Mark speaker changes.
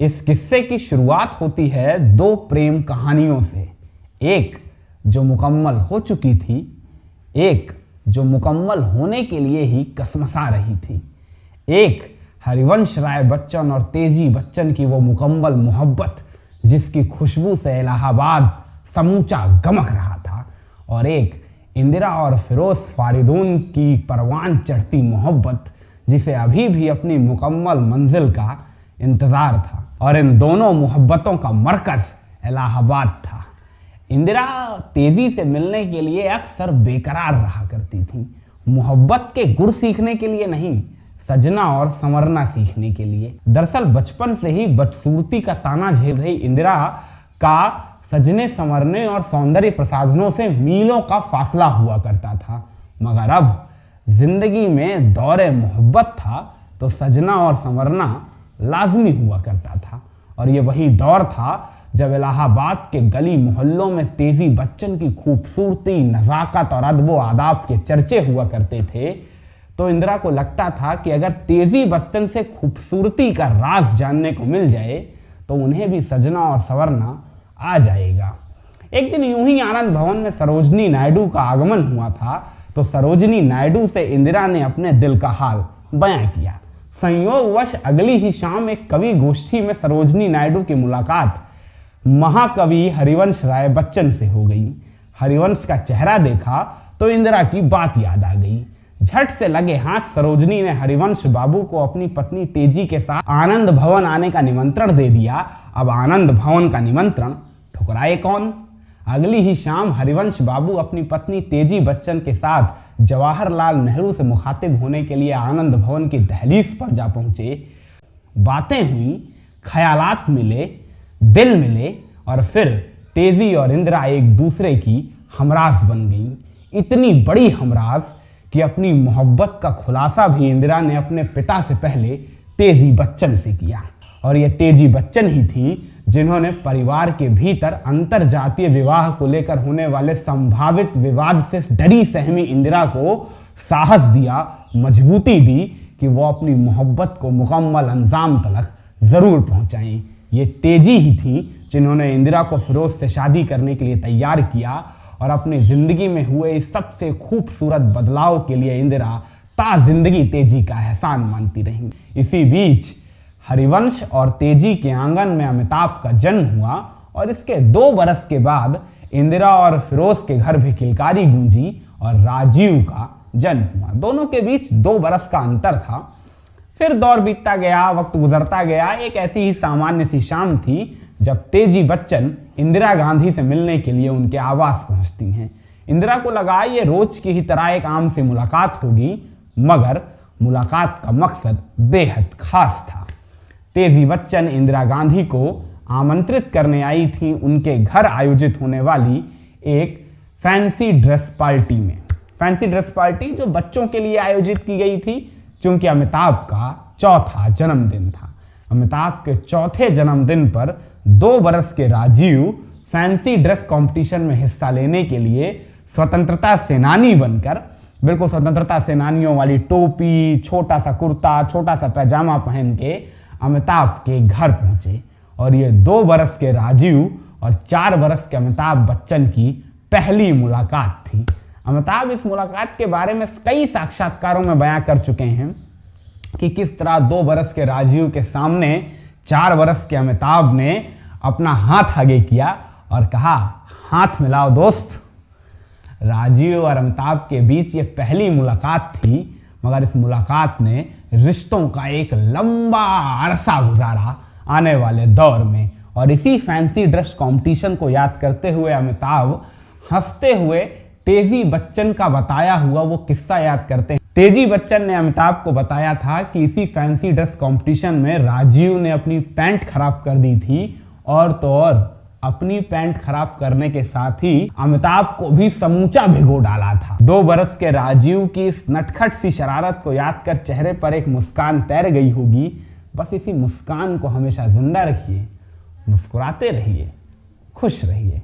Speaker 1: इस किस्से की शुरुआत होती है दो प्रेम कहानियों से, एक जो मुकम्मल हो चुकी थी, एक जो मुकम्मल होने के लिए ही कसमसा रही थी। एक हरिवंश राय बच्चन और तेजी बच्चन की वो मुकम्मल मोहब्बत जिसकी खुशबू से इलाहाबाद समूचा गमक रहा था, और एक इंदिरा और फिरोज फारिदून की परवान चढ़ती मोहब्बत जिसे अभी भी अपनी मुकम्मल मंजिल का इंतज़ार था। और इन दोनों मोहब्बतों का मरकज़ इलाहाबाद था। इंदिरा तेजी से मिलने के लिए अक्सर बेकरार रहा करती थी, मोहब्बत के गुर सीखने के लिए नहीं, सजना और संवरना सीखने के लिए। दरअसल बचपन से ही बदसूरती का ताना झेल रही इंदिरा का सजने संवरने और सौंदर्य प्रसाधनों से मीलों का फासला हुआ करता था, मगर अब जिंदगी में दौरे मोहब्बत था तो सजना और संवरना लाजमी हुआ करता था। और ये वही दौर था जब इलाहाबाद के गली मोहल्लों में तेजी बच्चन की खूबसूरती, नज़ाकत और अदब आदाब के चर्चे हुआ करते थे। तो इंदिरा को लगता था कि अगर तेजी बच्चन से खूबसूरती का राज जानने को मिल जाए तो उन्हें भी सजना और संवरना आ जाएगा। एक दिन यूं ही आनंद भवन में सरोजनी नायडू का आगमन हुआ था, तो सरोजनी नायडू से इंदिरा ने अपने दिल का हाल बयां किया। संयोगवश अगली ही शाम एक कवि गोष्ठी में सरोजनी नायडू की मुलाकात महाकवि हरिवंश राय बच्चन से हो गई। हरिवंश का चेहरा देखा तो इंदिरा की बात याद आ गई। झट से लगे हाथ सरोजनी ने हरिवंश बाबू को अपनी पत्नी तेजी के साथ आनंद भवन आने का निमंत्रण दे दिया। अब आनंद भवन का निमंत्रण ठुकराए कौन? अगली ही शाम हरिवंश बाबू अपनी पत्नी तेजी बच्चन के साथ जवाहरलाल नेहरू से मुखातिब होने के लिए आनंद भवन की दहलीज पर जा पहुंचे। बातें हुई, ख्यालात मिले, दिल मिले, और फिर तेजी और इंदिरा एक दूसरे की हमराज बन गईं। इतनी बड़ी हमराज कि अपनी मोहब्बत का खुलासा भी इंदिरा ने अपने पिता से पहले तेजी बच्चन से किया। और ये तेजी बच्चन ही थी जिन्होंने परिवार के भीतर अंतर जातीय विवाह को लेकर होने वाले संभावित विवाद से डरी सहमी इंदिरा को साहस दिया, मजबूती दी कि वो अपनी मोहब्बत को मुकम्मल अंजाम तलक जरूर पहुंचाएं। ये तेजी ही थी जिन्होंने इंदिरा को फिरोज से शादी करने के लिए तैयार किया, और अपनी जिंदगी में हुए इस सबसे खूबसूरत बदलाव के लिए इंदिरा ता जिंदगी तेजी का एहसान मानती रही। इसी बीच हरिवंश और तेजी के आंगन में अमिताभ का जन्म हुआ, और इसके 2 बरस के बाद इंदिरा और फिरोज के घर भी किलकारी गूंजी और राजीव का जन्म हुआ। दोनों के बीच 2 बरस का अंतर था। फिर दौर बीतता गया, वक्त गुजरता गया। एक ऐसी ही सामान्य सी शाम थी जब तेजी बच्चन इंदिरा गांधी से मिलने के लिए उनके आवास पहुंचती हैं। इंदिरा को लगा ये रोज की ही तरह एक आम से मुलाकात होगी, मगर मुलाकात का मकसद बेहद खास था। तेजी बच्चन इंदिरा गांधी को आमंत्रित करने आई थी उनके घर आयोजित होने वाली एक फैंसी ड्रेस पार्टी में। फैंसी ड्रेस पार्टी जो बच्चों के लिए आयोजित की गई थी, क्योंकि अमिताभ का 4था जन्मदिन था। अमिताभ के 4थे जन्मदिन पर 2 बरस के राजीव फैंसी ड्रेस कंपटीशन में हिस्सा लेने के लिए स्वतंत्रता सेनानी बनकर, बिल्कुल स्वतंत्रता सेनानियों वाली टोपी, छोटा सा कुर्ता, छोटा सा पैजामा पहन के अमिताभ के घर पहुंचे। और ये 2 बरस के राजीव और 4 बरस के अमिताभ बच्चन की पहली मुलाकात थी। अमिताभ इस मुलाकात के बारे में कई साक्षात्कारों में बयां कर चुके हैं कि किस तरह 2 बरस के राजीव के सामने 4 बरस के अमिताभ ने अपना हाथ आगे किया और कहा, हाथ मिलाओ दोस्त। राजीव और अमिताभ के बीच ये पहली मुलाकात थी, मगर इस मुलाकात ने रिश्तों का एक लंबा अरसा गुजारा आने वाले दौर में। और इसी फैंसी ड्रेस कंपटीशन को याद करते हुए अमिताभ हंसते हुए तेजी बच्चन का बताया हुआ वो किस्सा याद करते हैं। तेजी बच्चन ने अमिताभ को बताया था कि इसी फैंसी ड्रेस कंपटीशन में राजीव ने अपनी पैंट खराब कर दी थी, और तो और अपनी पैंट खराब करने के साथ ही अमिताभ को भी समूचा भिगो डाला था। 2 बरस के राजीव की इस नटखट सी शरारत को याद कर चेहरे पर एक मुस्कान तैर गई होगी। बस इसी मुस्कान को हमेशा जिंदा रखिए, मुस्कुराते रहिए, खुश रहिए।